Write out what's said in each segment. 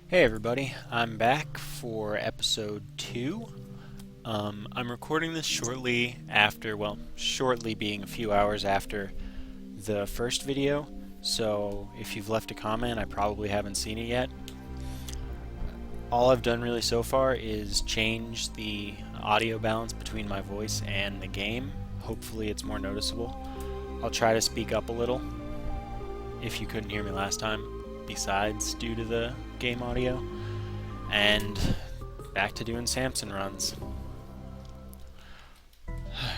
Hey everybody, I'm back for episode 2. I'm recording this shortly after, well, shortly being a few hours after the first video, so if you've left a comment, I probably haven't seen it yet. All I've done really so far is change the audio balance between my voice and the game. Hopefully it's more noticeable. I'll try to speak up a little if you couldn't hear me last time, besides due to the game audio. And back to doing Samson runs.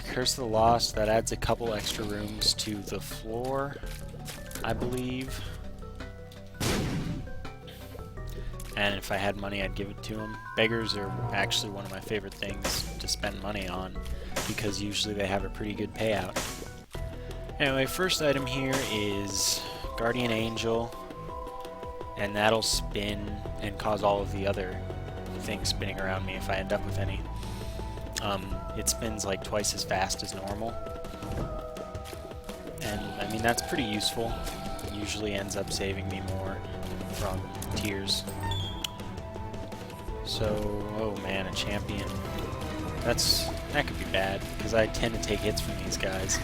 Curse of the Lost, that adds a couple extra rooms to the floor, I believe. And if I had money, I'd give it to them. Beggars are actually one of my favorite things to spend money on, because usually they have a pretty good payout. Anyway, first item here is Guardian Angel, and that'll spin and cause all of the other things spinning around me if I end up with any. It spins like twice as fast as normal, and I mean that's pretty useful. Usually ends up saving me more from tears. So, oh man, a champion. That could be bad, because I tend to take hits from these guys,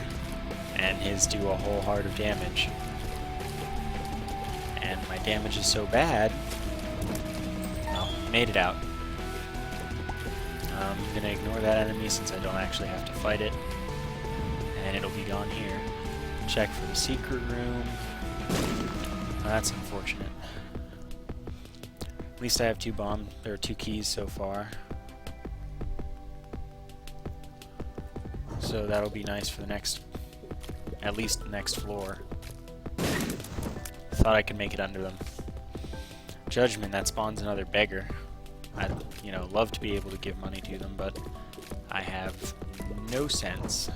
and his do a whole heart of damage. And my damage is so bad, well, made it out. I'm going to ignore that enemy since I don't actually have to fight it, and it'll be gone here. Check for the secret room. That's unfortunate. At least I have two keys so far. So that'll be nice for the at least the next floor. Thought I could make it under them. Judgment, that spawns another beggar. I'd, love to be able to give money to them, but I have no sense.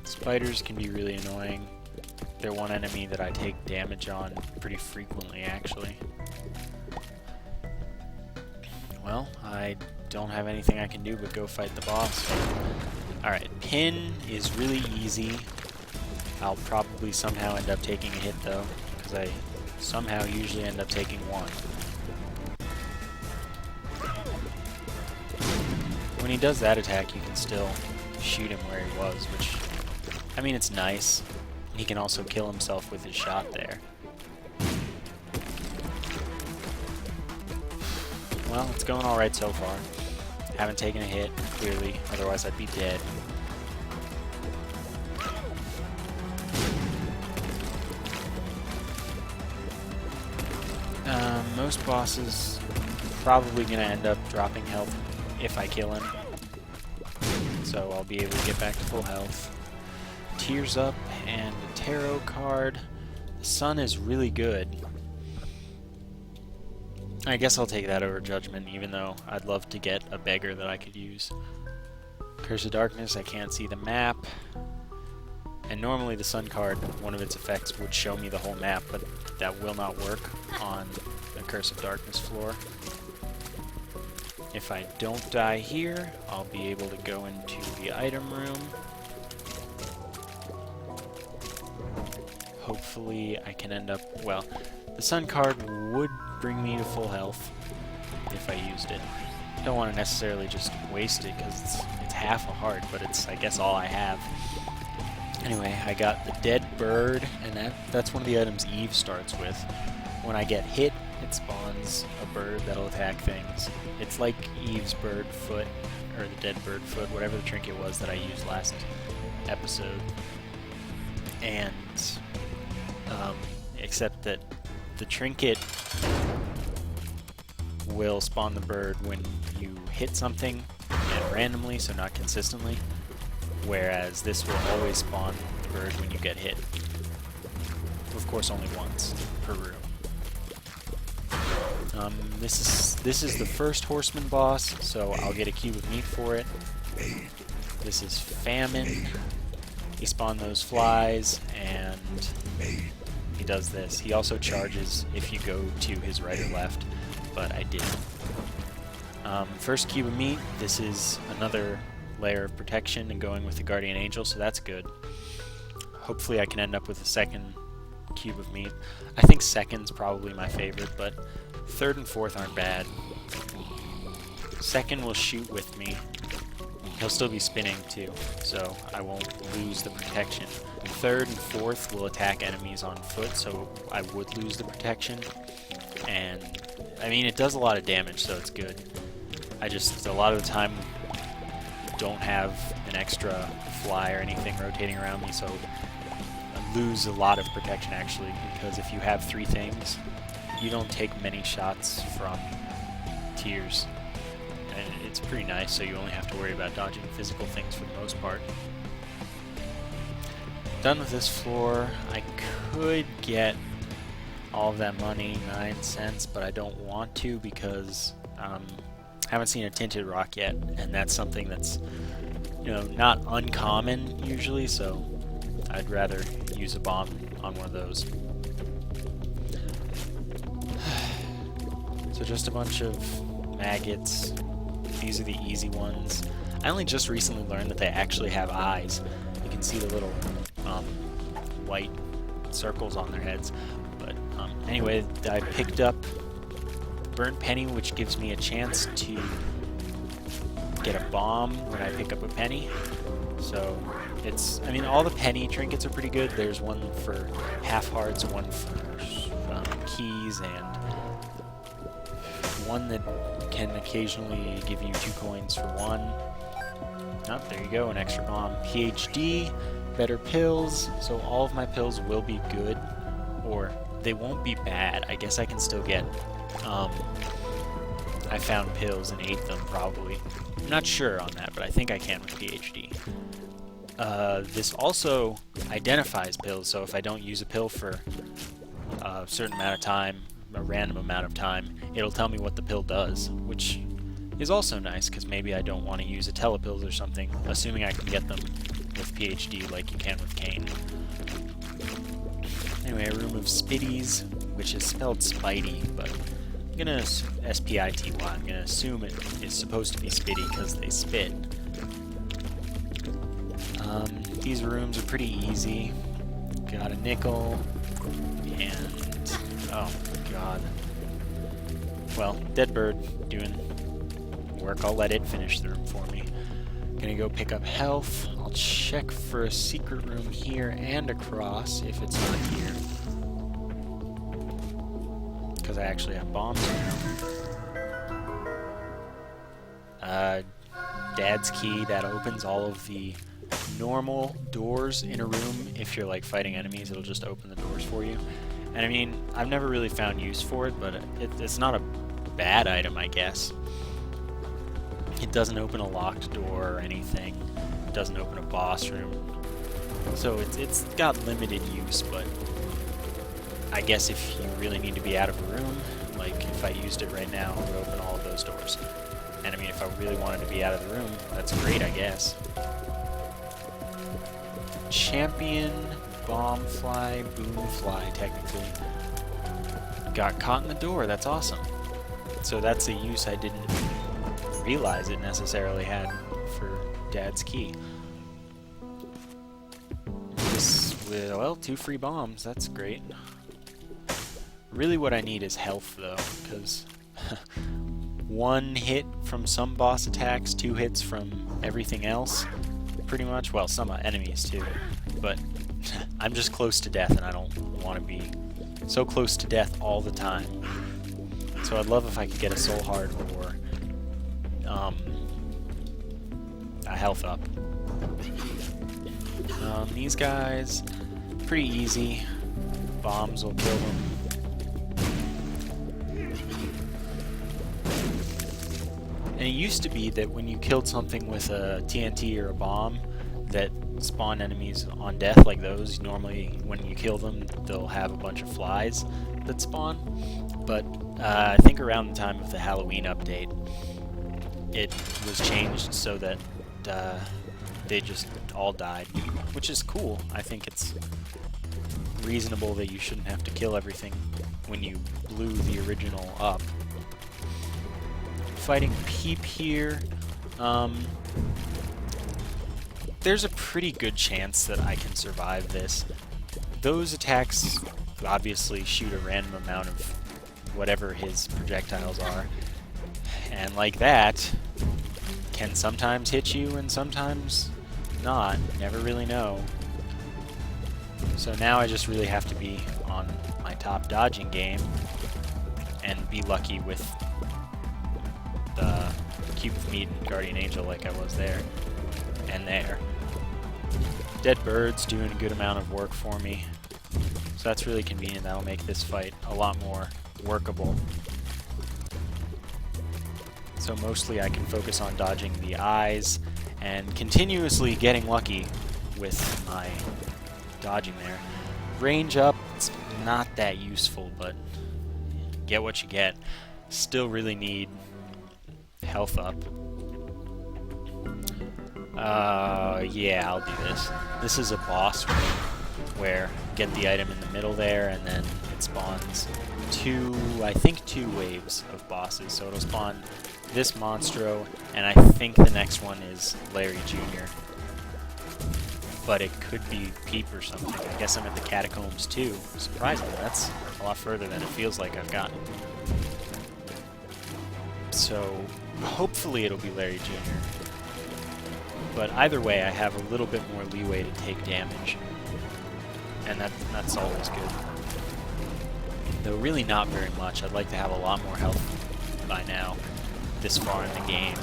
Spiders can be really annoying. They're one enemy that I take damage on pretty frequently, actually. Well, I don't have anything I can do but go fight the boss. Alright, pin is really easy. I'll probably somehow end up taking a hit though, because I somehow usually end up taking one. When he does that attack, you can still shoot him where he was, which, I mean, it's nice. He can also kill himself with his shot there. Well, it's going alright so far. Haven't taken a hit, clearly, otherwise I'd be dead. Most bosses probably going to end up dropping health if I kill him, so I'll be able to get back to full health. Tears up and a tarot card. The sun is really good. I guess I'll take that over Judgment, even though I'd love to get a beggar that I could use. Curse of Darkness, I can't see the map. And normally the sun card, one of its effects would show me the whole map, but that will not work on the Curse of Darkness floor. If I don't die here, I'll be able to go into the item room. Hopefully I can end up, well, the sun card would bring me to full health if I used it. Don't want to necessarily just waste it because it's half a heart, but it's, I guess, all I have. Anyway, I got the dead bird, and that's one of the items Eve starts with. When I get hit, it spawns a bird that'll attack things. It's like Eve's bird foot, or the dead bird foot, whatever the trinket was that I used last episode. And, except that the trinket will spawn the bird when you hit something, and randomly, so not consistently. Whereas this will always spawn the bird when you get hit. Of course, only once per room. This is the first horseman boss, so I'll get a cube of meat for it. This is Famine. He spawned those flies, and he does this. He also charges if you go to his right or left, but I didn't. First cube of meat. This is another layer of protection and going with the Guardian Angel, so that's good. Hopefully I can end up with a second cube of meat. I think second's probably my favorite, but third and fourth aren't bad. Second will shoot with me. He'll still be spinning too, so I won't lose the protection. Third and fourth will attack enemies on foot, so I would lose the protection. And, I mean, it does a lot of damage, so it's good. I just, a lot of the time, don't have an extra fly or anything rotating around me, so I lose a lot of protection, actually, because if you have 3 things, you don't take many shots from tiers. And it's pretty nice, so you only have to worry about dodging physical things for the most part. Done with this floor. I could get all of that money, 9 cents, but I don't want to because I haven't seen a tinted rock yet, and that's something that's, you know, not uncommon usually, so I'd rather use a bomb on one of those. So just a bunch of maggots. These are the easy ones. I only just recently learned that they actually have eyes. You can see the little white circles on their heads. But anyway, I picked up burnt penny, which gives me a chance to get a bomb when I pick up a penny. So it's, I mean, all the penny trinkets are pretty good. There's one for half hearts, one for keys, and one that can occasionally give you 2 coins for 1. Oh, there you go, an extra bomb. PhD, better pills, so all of my pills will be good, or they won't be bad. I guess I can still get, I found pills and ate them, probably. I'm not sure on that, but I think I can with PhD. This also identifies pills, so if I don't use a pill for a certain amount of time, a random amount of time, it'll tell me what the pill does, which is also nice, because maybe I don't want to use a telepills or something, assuming I can get them with PhD like you can with Cane. Anyway, a room of spitties, which is spelled Spidey, but I'm gonna S-P-I-T-Y. I'm gonna assume it is supposed to be spitty because they spit. These rooms are pretty easy. Got a nickel, and oh god. Well, dead bird doing work. I'll let it finish the room for me. Gonna go pick up health. I'll check for a secret room here and across if it's not here, because I actually have bombs now. Dad's key, that opens all of the normal doors in a room. If you're like fighting enemies, it'll just open the doors for you. And I mean, I've never really found use for it, but it's not a bad item, I guess. It doesn't open a locked door or anything. It doesn't open a boss room. So it's got limited use, but I guess if you really need to be out of a room, like if I used it right now, it would open all of those doors. And I mean, if I really wanted to be out of the room, that's great, I guess. Champion, bomb fly, boom fly, technically. Got caught in the door, that's awesome. So that's a use I didn't realize it necessarily had for Dad's key. This, well, 2 free bombs, that's great. Really what I need is health though, because 1 hit from some boss attacks, 2 hits from everything else, pretty much. Well, some enemies too, but I'm just close to death and I don't want to be so close to death all the time. So I'd love if I could get a soul heart or a health up. These guys, pretty easy. Bombs will kill them. And it used to be that when you killed something with a TNT or a bomb that spawn enemies on death like those, normally when you kill them they'll have a bunch of flies that spawn. But I think around the time of the Halloween update it was changed so that they just all died, which is cool. I think it's reasonable that you shouldn't have to kill everything when you blew the original up. Fighting Peep here. There's a pretty good chance that I can survive this. Those attacks obviously shoot a random amount of whatever his projectiles are. And like that, can sometimes hit you and sometimes not. Never really know. So now I just really have to be on my top dodging game and be lucky with the Cube of Meat and Guardian Angel like I was there and there. Dead Bird's doing a good amount of work for me, so that's really convenient. That'll make this fight a lot more workable. So mostly I can focus on dodging the eyes and continuously getting lucky with my dodging there. Range up, it's not that useful, but get what you get. Still really need health up. Yeah, I'll do this. This is a boss room where get the item in the middle there, and then it spawns I think two waves of bosses. So it'll spawn this Monstro, and I think the next one is Larry Jr. But it could be Peep or something. I guess I'm at the Catacombs too. Surprisingly, that's a lot further than it feels like I've gotten. So hopefully it'll be Larry Jr. But either way, I have a little bit more leeway to take damage, and that's always good. Though really not very much. I'd like to have a lot more health by now, this far in the game.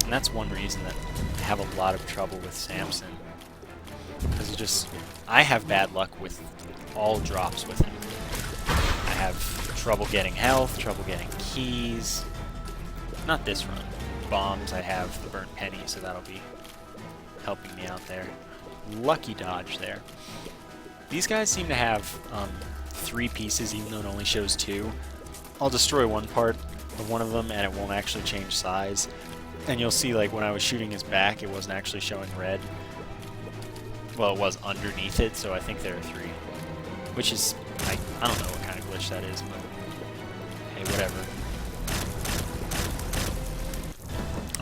And that's one reason that I have a lot of trouble with Samson. Because I have bad luck with all drops with him. I have trouble getting health, trouble getting keys. Not this run. Bombs, I have the burnt penny, so that'll be helping me out there. Lucky dodge there. These guys seem to have 3 pieces, even though it only shows 2. I'll destroy one part of one of them, and it won't actually change size. And you'll see, like, when I was shooting his back, it wasn't actually showing red. Well, it was underneath it, so I think there are 3. Which is, I don't know what kind of glitch that is, but hey, whatever.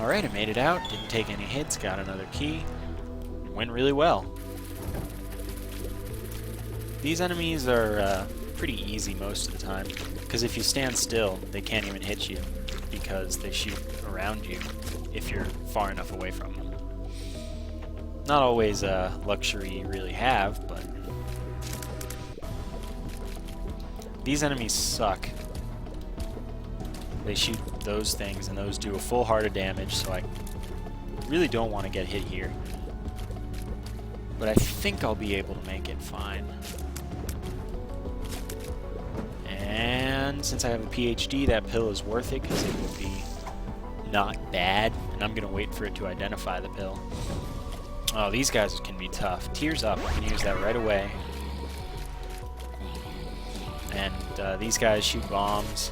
Alright, I made it out, didn't take any hits, got another key. Went really well. These enemies are pretty easy most of the time, because if you stand still, they can't even hit you, because they shoot around you if you're far enough away from them. Not always a luxury you really have, but these enemies suck. They shoot those things, and those do a full heart of damage, so I really don't want to get hit here. But I think I'll be able to make it fine. And since I have a PhD, that pill is worth it, because it will be not bad, and I'm going to wait for it to identify the pill. Oh, these guys can be tough. Tears up, I can use that right away. And these guys shoot bombs.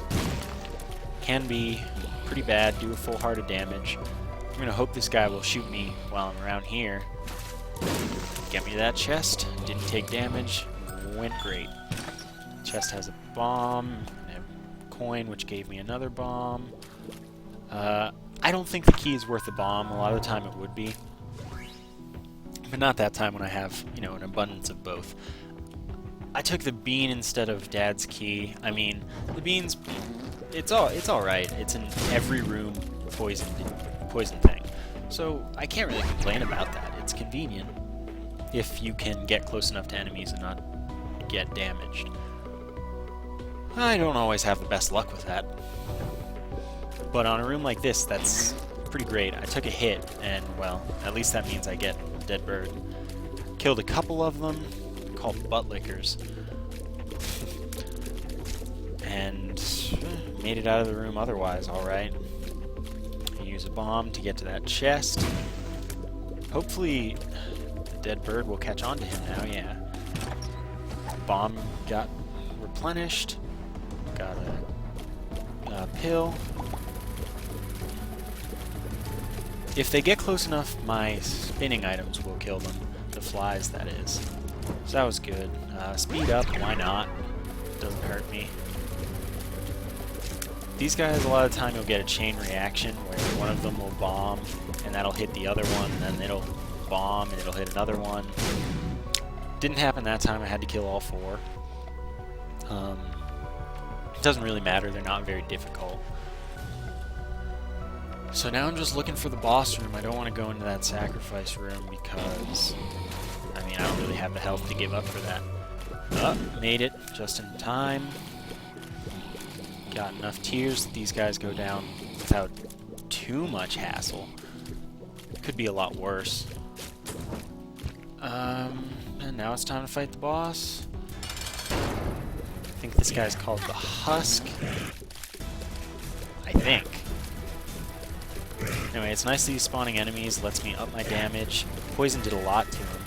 Can be pretty bad, do a full heart of damage. I'm going to hope this guy will shoot me while I'm around here. Get me that chest, didn't take damage, went great. Chest has a bomb, and a coin which gave me another bomb. I don't think the key is worth a bomb. A lot of the time it would be. But not that time when I have, you know, an abundance of both. I took the bean instead of Dad's key. I mean, the bean's... It's alright. It's an every room poison thing. So I can't really complain about that. It's convenient if you can get close enough to enemies and not get damaged. I don't always have the best luck with that. But on a room like this, that's pretty great. I took a hit, and, well, at least that means I get Dead Bird. Killed a couple of them, called butt lickers. And made it out of the room otherwise, alright. Use a bomb to get to that chest. Hopefully the Dead Bird will catch on to him now, yeah. Bomb got replenished. Got a pill. If they get close enough, my spinning items will kill them. The flies, that is. So that was good. Speed up, why not? Doesn't hurt me. These guys, a lot of the time, you'll get a chain reaction where one of them will bomb, and that'll hit the other one, and then it'll bomb, and it'll hit another one. Didn't happen that time. I had to kill all 4. It doesn't really matter. They're not very difficult. So now I'm just looking for the boss room. I don't want to go into that sacrifice room because, I mean, I don't really have the health to give up for that. Oh, made it just in time. Got enough tears that these guys go down without too much hassle. Could be a lot worse. And now it's time to fight the boss. I think this guy's called the Husk. I think. Anyway, it's nice that he's spawning enemies, lets me up my damage. Poison did a lot to him.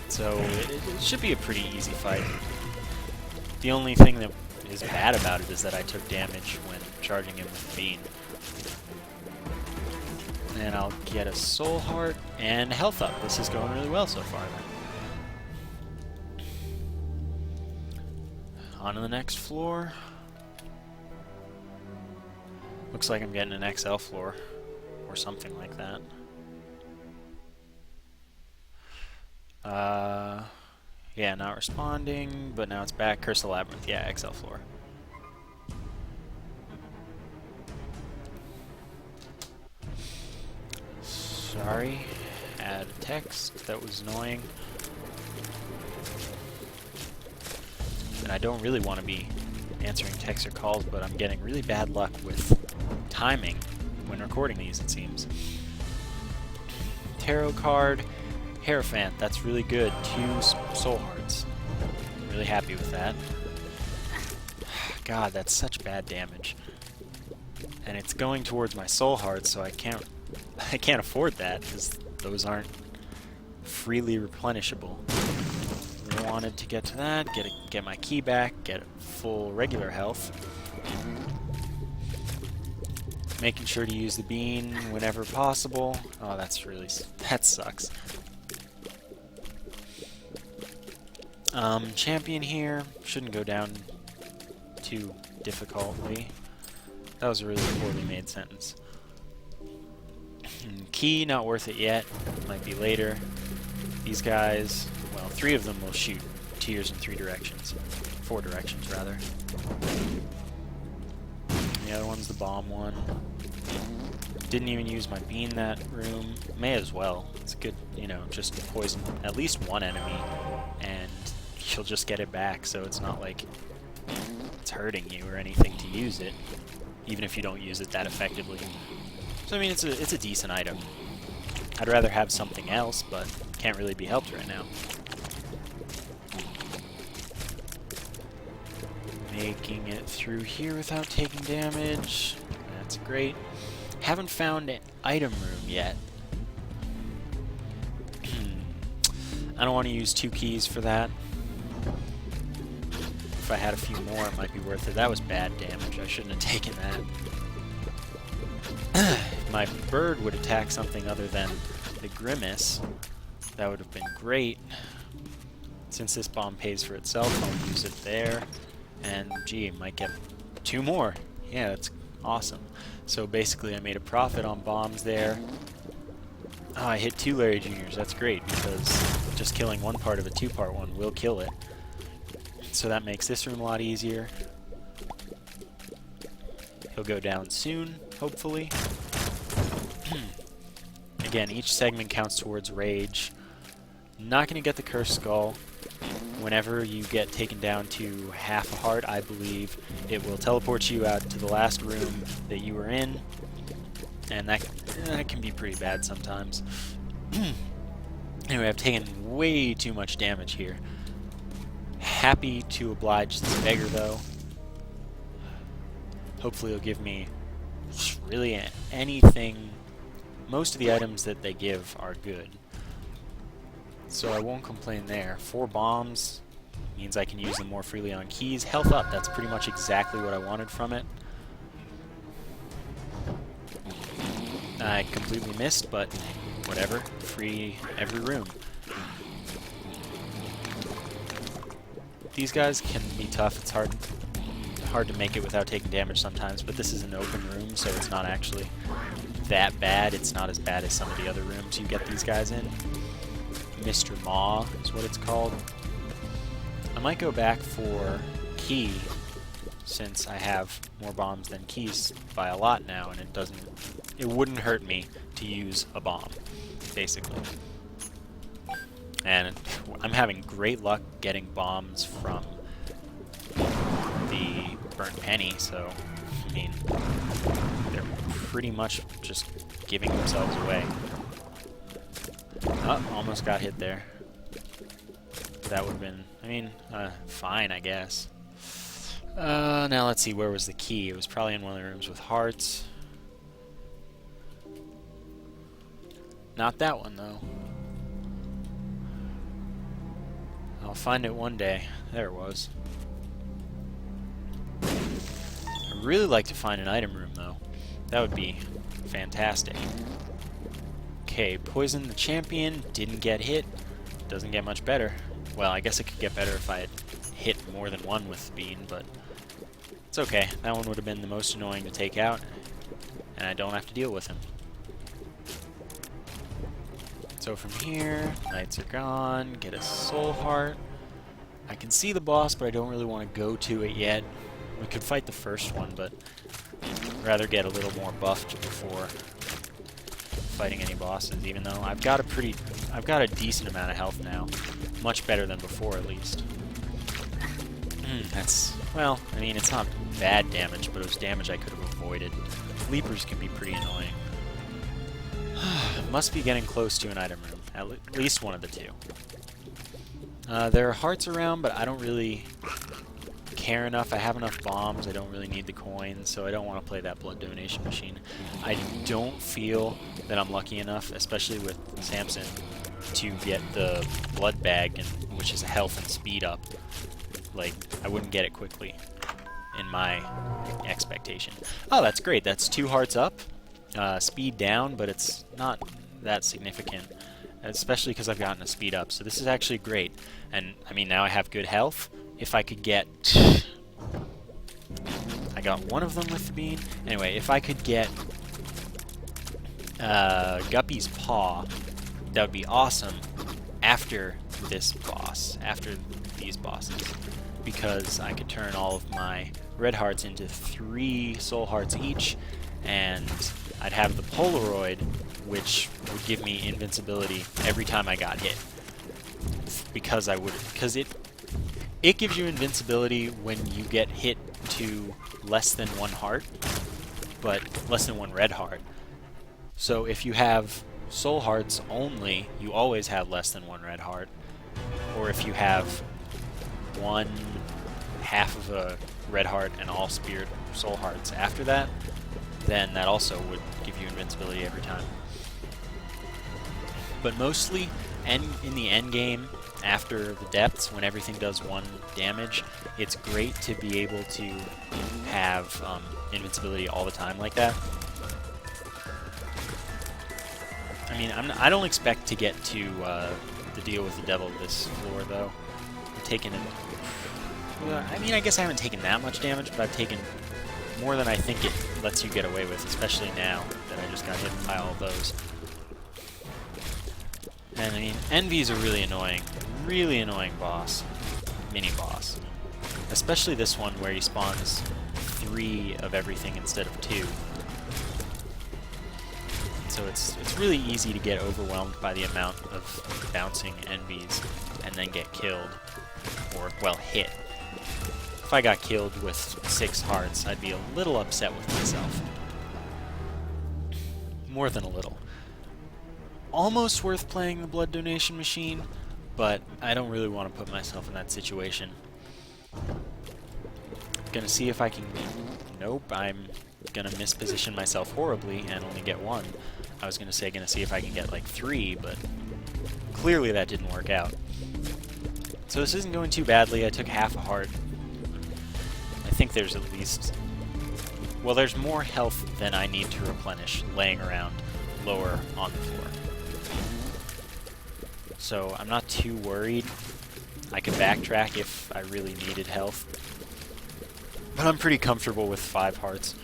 So it should be a pretty easy fight. The only thing that is bad about it is that I took damage when charging him with the bean. And I'll get a soul heart and health up. This is going really well so far then. On to the next floor. Looks like I'm getting an XL floor or something like that. Yeah, not responding, but now it's back. Curse the Labyrinth. Yeah, XL floor. Sorry. Add text. That was annoying. And I don't really want to be answering texts or calls, but I'm getting really bad luck with timing when recording these, it seems. Tarot card. Hierophant, that's really good. 2 soul hearts. I'm really happy with that. God, that's such bad damage. And it's going towards my soul hearts, so I can't afford that, because those aren't freely replenishable. Wanted to get to that, get my key back, get full regular health. Making sure to use the bean whenever possible. Oh, that sucks. Champion here shouldn't go down too difficultly. That was a really poorly made sentence. Key, not worth it yet. Might be later. These guys, well, 3 of them will shoot tears in 3 directions. 4 directions, rather. The other one's the bomb one. Didn't even use my bean that room. May as well. It's good, you know, just poison at least one enemy, and you'll just get it back, so it's not like it's hurting you or anything to use it, even if you don't use it that effectively. So I mean, it's a decent item. I'd rather have something else, but can't really be helped right now. Making it through here without taking damage. That's great. Haven't found an item room yet. I don't want to use 2 keys for that. If I had a few more, it might be worth it. That was bad damage. I shouldn't have taken that. If my bird would attack something other than the Grimace, that would have been great. Since this bomb pays for itself, I'll use it there. And, gee, might get 2 more. Yeah, that's awesome. So basically I made a profit on bombs there. Oh, I hit 2 Larry Juniors. That's great, because just killing one part of a 2-part one will kill it. So that makes this room a lot easier. He'll go down soon, hopefully. Again, each segment counts towards rage. Not going to get the Cursed Skull. Whenever you get taken down to half a heart, I believe, it will teleport you out to the last room that you were in. And that can be pretty bad sometimes. Anyway, I've taken way too much damage here. Happy to oblige this beggar, though. Hopefully he'll give me really anything. Most of the items that they give are good, so I won't complain there. 4 bombs means I can use them more freely on keys. Health up, that's pretty much exactly what I wanted from it. I completely missed, but whatever. Free every room. These guys can be tough. It's hard to make it without taking damage sometimes, but this is an open room, so it's not actually that bad. It's not as bad as some of the other rooms you get these guys in. Mr. Maw is what it's called. I might go back for Key, since I have more bombs than keys by a lot now, and it wouldn't hurt me to use a bomb, basically. And I'm having great luck getting bombs from the Burnt Penny, so, I mean, they're pretty much just giving themselves away. Oh, almost got hit there. That would have been, I mean, fine, I guess. Now let's see, where was the key? It was probably in one of the rooms with hearts. Not that one, though. I'll find it one day. There it was. I'd really like to find an item room, though. That would be fantastic. Okay, poison the champion, didn't get hit. Doesn't get much better. Well, I guess it could get better if I had hit more than one with the bean, but it's okay. That one would have been the most annoying to take out, and I don't have to deal with him. So from here, knights are gone, get a soul heart. I can see the boss, but I don't really want to go to it yet. We could fight the first one, but I'd rather get a little more buffed before fighting any bosses, even though I've got a decent amount of health now. Much better than before, at least. That's, well, I mean, it's not bad damage, but it was damage I could have avoided. Leapers can be pretty annoying. Must be getting close to an item room, at least one of the two. There are hearts around, but I don't really care enough. I have enough bombs. I don't really need the coins, so I don't want to play that blood donation machine. I don't feel that I'm lucky enough, especially with Samson, to get the blood bag, which is a health and speed up. Like, I wouldn't get it quickly, in my expectation. Oh, that's great. That's 2 hearts up. Speed down, but it's not that significant, especially because I've gotten a speed up. So this is actually great. And, I mean, now I have good health. If I could get... I got one of them with the bean. Anyway, if I could get Guppy's Paw, that would be awesome after this boss, after these bosses, because I could turn all of my red hearts into 3 soul hearts each, and I'd have the Polaroid, which would give me invincibility every time I got hit. Because it gives you invincibility when you get hit to less than 1 heart, but less than 1 red heart. So if you have soul hearts only, you always have less than 1 red heart. Or if you have 1/2 of a red heart and all spirit soul hearts after that, then that also would give you invincibility every time. But mostly, in the end game, after the depths, when everything does 1 damage, it's great to be able to have invincibility all the time like that. I mean, I don't expect to get to the deal with the devil this floor, though. I've taken it. I mean, I guess I haven't taken that much damage, but I've taken more than I think it lets you get away with, especially now that I just got hit by all of those. And I mean, Envy's a really annoying boss, mini-boss. Especially this one where he spawns 3 of everything instead of 2. So it's really easy to get overwhelmed by the amount of bouncing Envies and then get killed, or, well, hit. If I got killed with 6 hearts, I'd be a little upset with myself. More than a little. Almost worth playing the blood donation machine, but I don't really want to put myself in that situation. Gonna see if I can... Nope, I'm gonna misposition myself horribly and only get 1. I was gonna say gonna see if I can get like 3, but clearly that didn't work out. So this isn't going too badly. I took 1/2 a heart. I think there's at least... Well, there's more health than I need to replenish laying around lower on the floor. So I'm not too worried. I could backtrack if I really needed health. But I'm pretty comfortable with 5 hearts.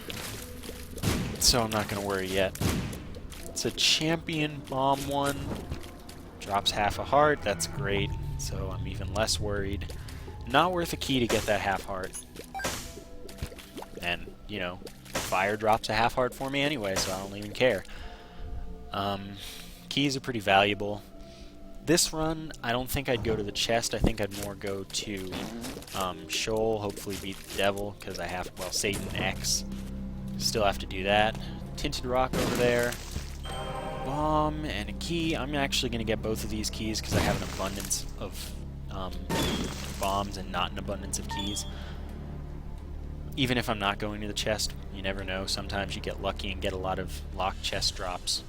So I'm not going to worry yet. It's a champion bomb one. Drops half a heart, that's great, so I'm even less worried. Not worth a key to get that half heart. And, you know, fire drops a half heart for me anyway, so I don't even care. Keys are pretty valuable. This run, I don't think I'd go to the chest. I think I'd more go to Sheol, hopefully beat the devil, because I have, well, Satan X. Still have to do that. Tinted rock over there. Bomb and a key. I'm actually going to get both of these keys because I have an abundance of bombs and not an abundance of keys. Even if I'm not going to the chest, you never know. Sometimes you get lucky and get a lot of locked chest drops.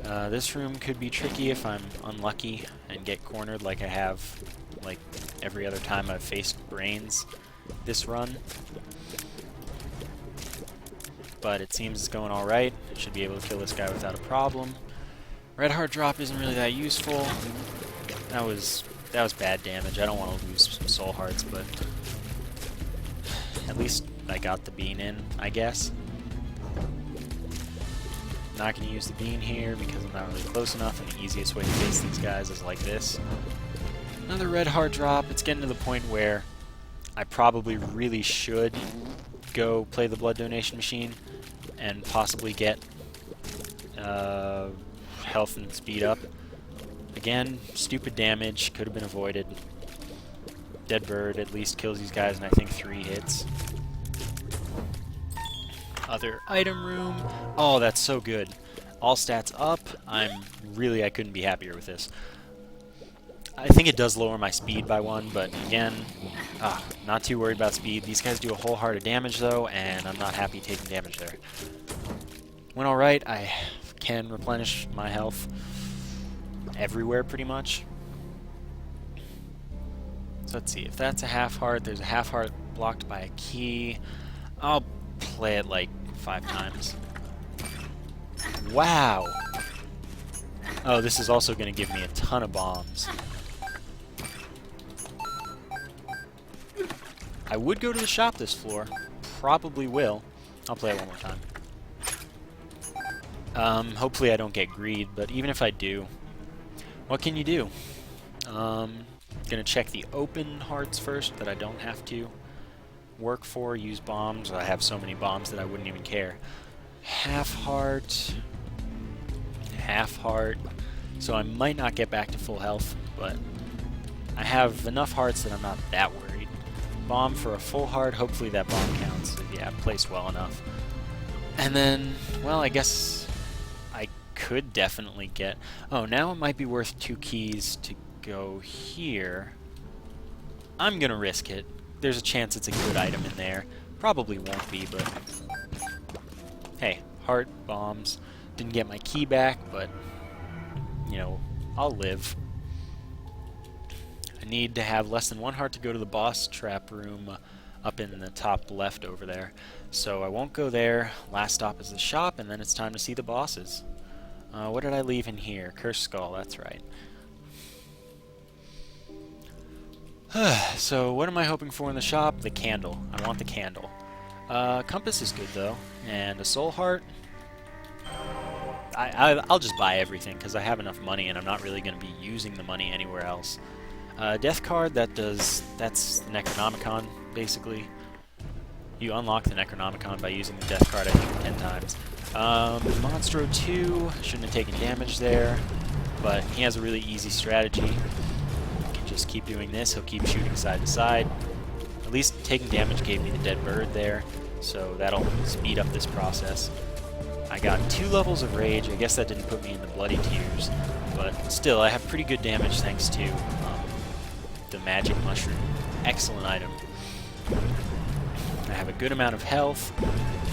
This room could be tricky if I'm unlucky and get cornered like I have like every other time I've faced brains this run. But it seems it's going alright. Should be able to kill this guy without a problem. Red heart drop isn't really that useful. That was bad damage. I don't want to lose soul hearts, but at least I got the bean in, I guess. Not going to use the bean here because I'm not really close enough, and the easiest way to face these guys is like this. Another red heart drop. It's getting to the point where I probably really should go play the blood donation machine and possibly get health and speed up. Again, stupid damage, could have been avoided. Dead bird at least kills these guys in I think 3 hits. Other item room. Oh, that's so good. All stats up. I couldn't be happier with this. I think it does lower my speed by 1, but again, not too worried about speed. These guys do a whole heart of damage though, and I'm not happy taking damage there. Went alright. I can replenish my health everywhere pretty much. So let's see, if that's a half heart, there's a half heart blocked by a key. I'll play it like 5 times. Wow! Oh, this is also going to give me a ton of bombs. I would go to the shop this floor. Probably will. I'll play it one more time. Hopefully I don't get greed, but even if I do, what can you do? Gonna check the open hearts first that I don't have to work for, use bombs. I have so many bombs that I wouldn't even care. Half heart, so I might not get back to full health, but I have enough hearts that I'm not that worried. Bomb for a full heart, hopefully that bomb counts. Yeah, placed well enough. And then, well, I guess I could definitely get... Oh, now it might be worth 2 keys to go here. I'm gonna risk it. There's a chance it's a good item in there. Probably won't be, but... Hey, heart, bombs. Didn't get my key back, but, you know, I'll live. I need to have less than 1 heart to go to the boss trap room up in the top left over there. So I won't go there. Last stop is the shop, and then it's time to see the bosses. What did I leave in here? Cursed Skull, that's right. So what am I hoping for in the shop? The candle. I want the candle. Compass is good though, and a soul heart. I'll just buy everything because I have enough money and I'm not really going to be using the money anywhere else. Death card, that's the Necronomicon basically. You unlock the Necronomicon by using the death card I think 10 times. Monstro 2, shouldn't have taken damage there, but he has a really easy strategy. Just keep doing this, he'll keep shooting side to side. At least taking damage gave me the dead bird there, so that'll speed up this process. I got 2 levels of rage. I guess that didn't put me in the bloody tears, but still I have pretty good damage thanks to the magic mushroom. Excellent item. I have a good amount of health.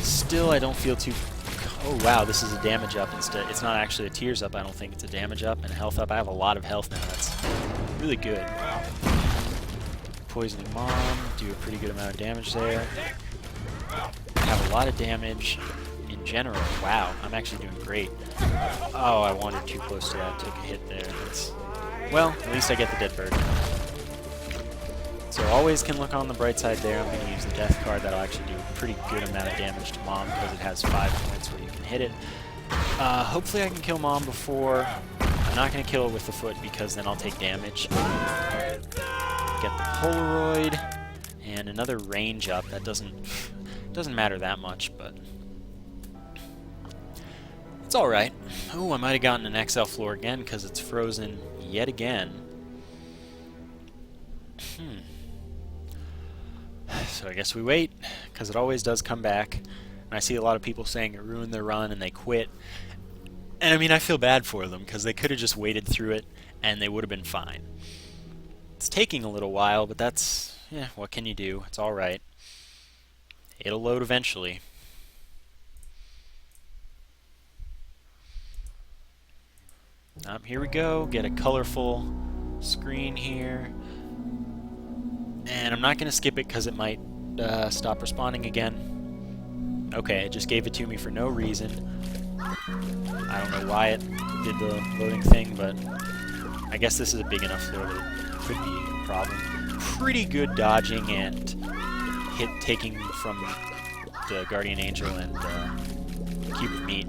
Still I don't feel too... Oh wow, this is a damage up instead. It's not actually a tears up, I don't think. It's a damage up and a health up. I have a lot of health now. That's really good. Poisoning Mom, do a pretty good amount of damage there. I have a lot of damage in general. Wow, I'm actually doing great. Oh, I wandered too close to that, took a hit there. Well, at least I get the dead bird. So always can look on the bright side there. I'm going to use the death card. That'll actually do a pretty good amount of damage to Mom because it has 5 points where you can hit it. Hopefully I can kill Mom before... I'm not going to kill her with the foot because then I'll take damage. Get the Polaroid and another range up. That doesn't matter that much, but it's all right. Oh, I might have gotten an XL floor again because it's frozen yet again. So I guess we wait because it always does come back. And I see a lot of people saying it ruined their run and they quit. And I mean, I feel bad for them because they could have just waited through it and they would have been fine. It's taking a little while, but that's, yeah, what can you do? It's all right. It'll load eventually. Here we go. Get a colorful screen here. And I'm not going to skip it because it might stop responding again. Okay, it just gave it to me for no reason. I don't know why it did the loading thing, but I guess this is a big enough floor that it could be a problem. Pretty good dodging and taking from the Guardian Angel and Cube of Meat.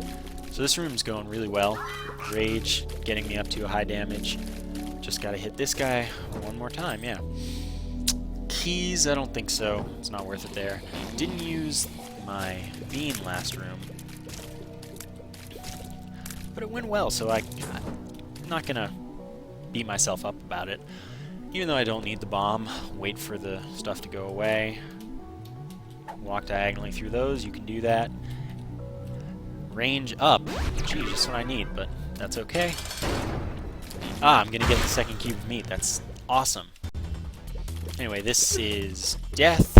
So this room's going really well. Rage getting me up to a high damage. Just gotta hit this guy one more time, yeah. Keys, I don't think so. It's not worth it there. Didn't use my bean last room. But it went well, so I'm not gonna beat myself up about it. Even though I don't need the bomb, wait for the stuff to go away. Walk diagonally through those, you can do that. Range up. Gee, just what I need, but that's okay. I'm gonna get the second cube of meat. That's awesome. Anyway, this is Death.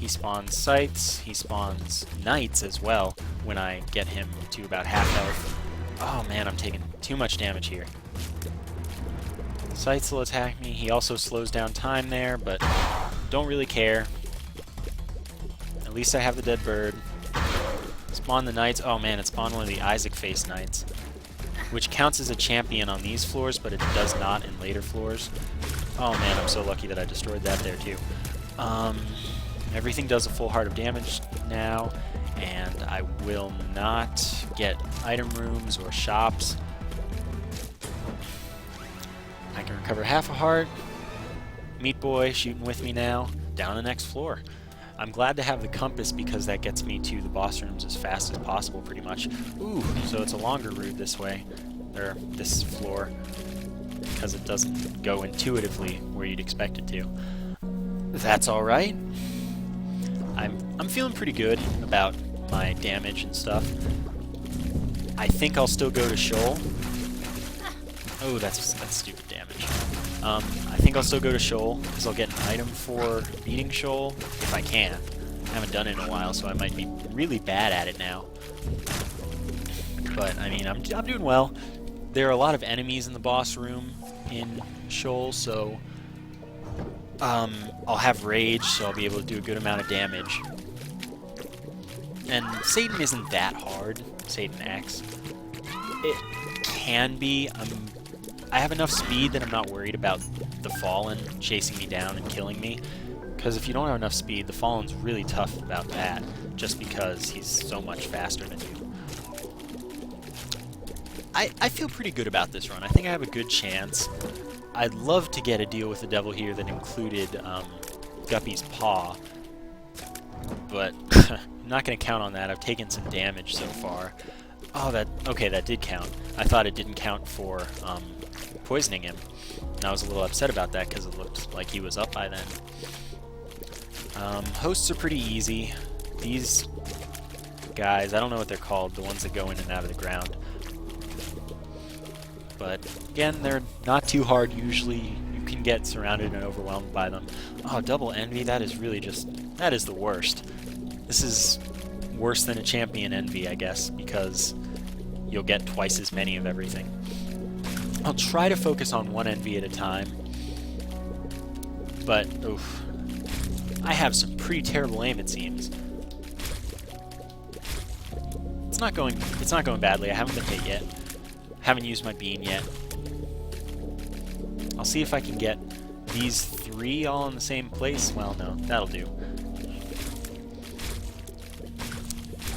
He spawns sights. He spawns knights as well when I get him to about half health. Oh man, I'm taking too much damage here. Sights will attack me. He also slows down time there, but don't really care. At least I have the dead bird. Spawn the knights. Oh man, it spawned one of the Isaac face knights, which counts as a champion on these floors, but it does not in later floors. Oh man, I'm so lucky that I destroyed that there too. Everything does a full heart of damage now, and I will not get item rooms or shops. I can recover half a heart. Meat Boy shooting with me now. Down the next floor. I'm glad to have the compass because that gets me to the boss rooms as fast as possible, pretty much. Ooh, so it's a longer route this way, or this floor, because it doesn't go intuitively where you'd expect it to. That's all right. I'm feeling pretty good about my damage and stuff. I think I'll still go to Sheol. Oh, that's stupid damage. I think I'll still go to Sheol, because I'll get an item for beating Sheol, if I can. I haven't done it in a while, so I might be really bad at it now. But, I mean, I'm doing well. There are a lot of enemies in the boss room in Sheol, so I'll have Rage, so I'll be able to do a good amount of damage. And Satan isn't that hard, Satan X. It can be. I have enough speed that I'm not worried about the Fallen chasing me down and killing me. Because if you don't have enough speed, the Fallen's really tough about that, just because he's so much faster than you. I feel pretty good about this run. I think I have a good chance. I'd love to get a deal with the devil here that included Guppy's Paw, but I'm not going to count on that. I've taken some damage so far. Oh, okay, that did count. I thought it didn't count for poisoning him, and I was a little upset about that because it looked like he was up by then. Hosts are pretty easy. These guys, I don't know what they're called, the ones that go in and out of the ground. But again, they're not too hard usually. You can get surrounded and overwhelmed by them. Oh, double envy, that is really just, that is the worst. This is worse than a champion envy, I guess, because you'll get twice as many of everything. I'll try to focus on one envy at a time, but oof, I have some pretty terrible aim, it seems. It's not going badly. I haven't been hit yet. Haven't used my bean yet. I'll see if I can get these three all in the same place. Well, no, that'll do.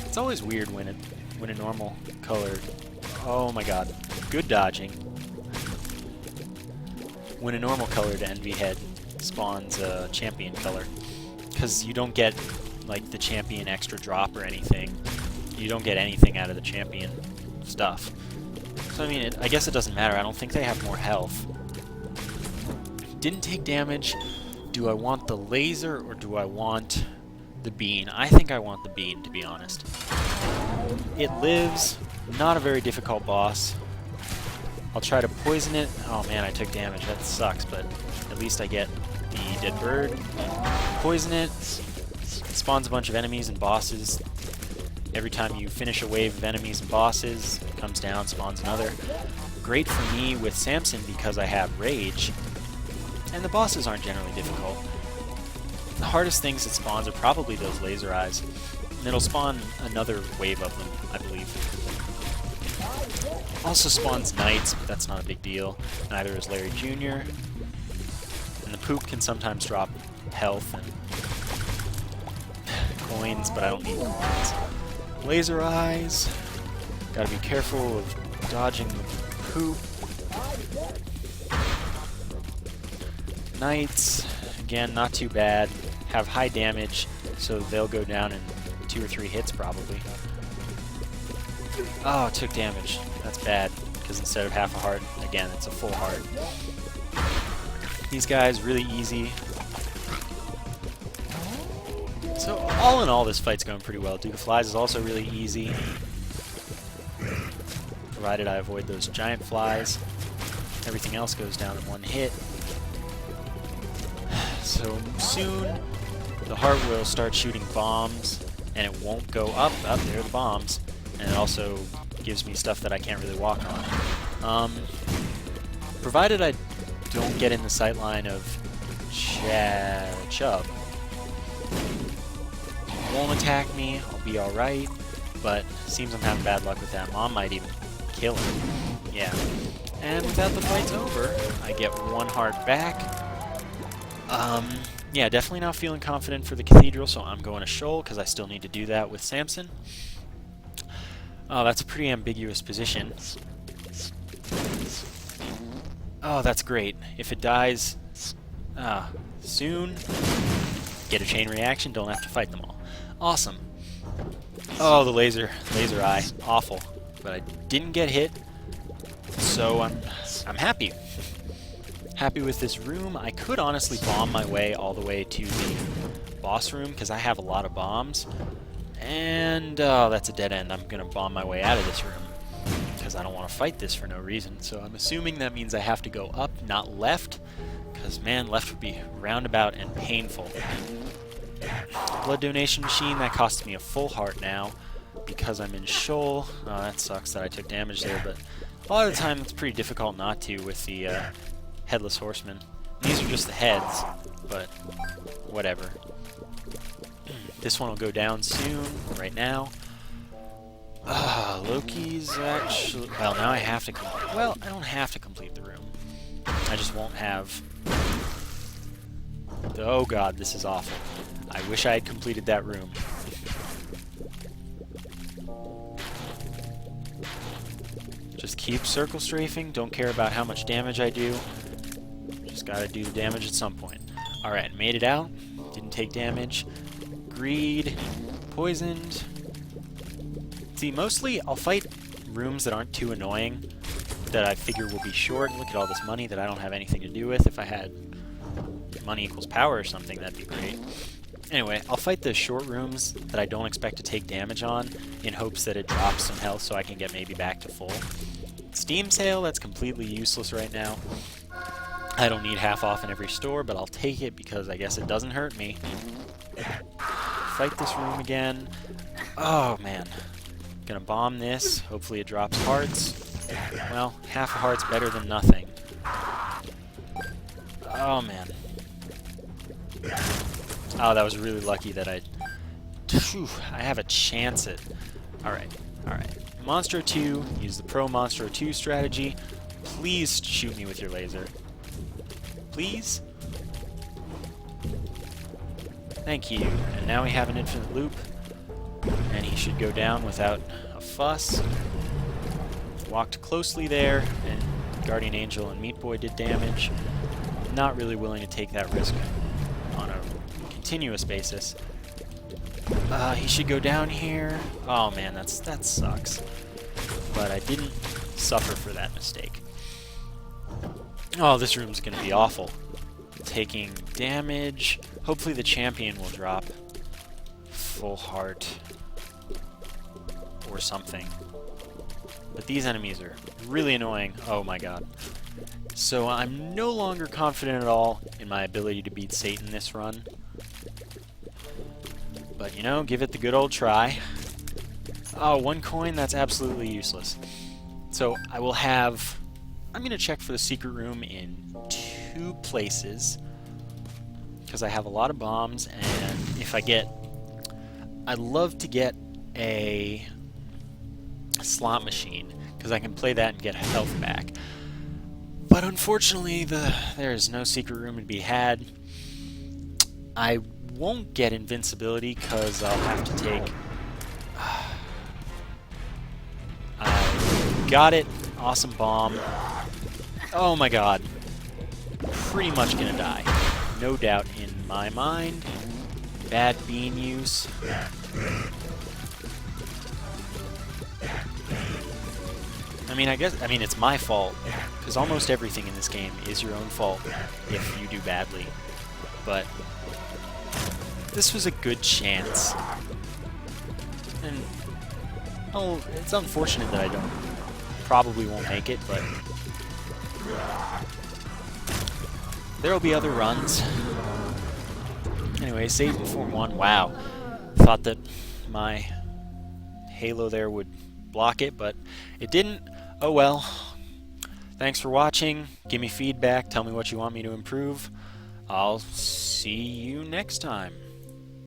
It's always weird when a normal colored Oh my god. Good dodging. When a normal colored envy head spawns a champion color. Because you don't get, like, the champion extra drop or anything. You don't get anything out of the champion stuff. So, I mean, I guess it doesn't matter. I don't think they have more health. Didn't take damage. Do I want the laser or do I want the bean? I think I want the bean, to be honest. It lives. Not a very difficult boss. I'll try to poison it. Oh man, I took damage. That sucks, but at least I get the dead bird. Poison it. Spawns a bunch of enemies and bosses. Every time you finish a wave of enemies and bosses, it comes down, spawns another. Great for me with Samson because I have rage. And the bosses aren't generally difficult. The hardest things it spawns are probably those laser eyes. And it'll spawn another wave of them, I believe. Also spawns knights, but that's not a big deal. Neither is Larry Jr. And the poop can sometimes drop health and coins, but I don't need coins. Laser eyes. Gotta be careful of dodging the poop. Knights, again, not too bad. Have high damage, so they'll go down in 2 or 3 hits probably. Oh, it took damage. That's bad, because instead of half a heart, again, it's a full heart. These guys, really easy. So, all in all, this fight's going pretty well. Duke of Flies is also really easy, provided I avoid those giant flies. Everything else goes down in 1 hit. So soon, the heart will start shooting bombs, and it won't go up. Up there are the bombs. And it also gives me stuff that I can't really walk on. Provided I don't get in the sightline of Chub. It won't attack me, I'll be alright, but it seems I'm having bad luck with that. Mom might even kill him. Yeah. And with that, the fight's over. I get 1 heart back. Yeah, definitely not feeling confident for the Cathedral, so I'm going to Sheol, because I still need to do that with Samson. Oh, that's a pretty ambiguous position. Oh, that's great. If it dies soon, get a chain reaction, don't have to fight them all. Awesome. Oh, the laser eye. Awful. But I didn't get hit, so I'm happy. Happy with this room. I could honestly bomb my way all the way to the boss room, because I have a lot of bombs. And, oh, that's a dead end. I'm going to bomb my way out of this room, because I don't want to fight this for no reason. So I'm assuming that means I have to go up, not left, because, man, left would be roundabout and painful. Blood donation machine, that costs me a full heart now, because I'm in Sheol. Oh, that sucks that I took damage there, but a lot of the time it's pretty difficult not to with the Headless Horseman. These are just the heads, but whatever. This one will go down soon, right now. Loki's actually... Well, now I have to... Well, I don't have to complete the room. I just won't have... Oh god, this is awful. I wish I had completed that room. Just keep circle strafing, don't care about how much damage I do. Just gotta do the damage at some point. Alright, made it out. Didn't take damage. Greed. Poisoned. See, mostly I'll fight rooms that aren't too annoying, that I figure will be short. Look at all this money that I don't have anything to do with. If I had money equals power or something, that'd be great. Anyway, I'll fight the short rooms that I don't expect to take damage on, in hopes that it drops some health so I can get maybe back to full. Steam sale, that's completely useless right now. I don't need half off in every store, but I'll take it because I guess it doesn't hurt me. Fight this room again. Oh, man. Gonna bomb this. Hopefully it drops hearts. Well, half a heart's better than nothing. Oh, man. Oh, that was really lucky that I have a chance at... Alright, alright. Monstro 2, use the Pro Monstro 2 strategy. Please shoot me with your laser. Please? Thank you. And now we have an infinite loop. And he should go down without a fuss. walked closely there, and Guardian Angel and Meat Boy did damage. Not really willing to take that risk on a continuous basis. He should go down here. Oh man, that sucks. But I didn't suffer for that mistake. Oh, this room's gonna be awful. Taking damage. Hopefully the champion will drop full heart or something. But these enemies are really annoying. Oh my god. So I'm no longer confident at all in my ability to beat Satan this run. But you know, give it the good old try. Oh, 1 coin? That's absolutely useless. So I will have... I'm going to check for the secret room in 2 places. Because I have a lot of bombs, and if I get... I'd love to get a slot machine, because I can play that and get health back. But unfortunately, there is no secret room to be had. I won't get invincibility, because I'll have to take... I got it. Awesome bomb. Oh my god. Pretty much gonna die. No doubt in my mind. Bad bean use. I mean, it's my fault, because almost everything in this game is your own fault if you do badly. But this was a good chance. And, oh, it's unfortunate that I probably won't make it, but there'll be other runs. Anyway, Satan Form 1, wow. Thought that my halo there would block it, but it didn't. Oh well. Thanks for watching. Give me feedback. Tell me what you want me to improve. I'll see you next time.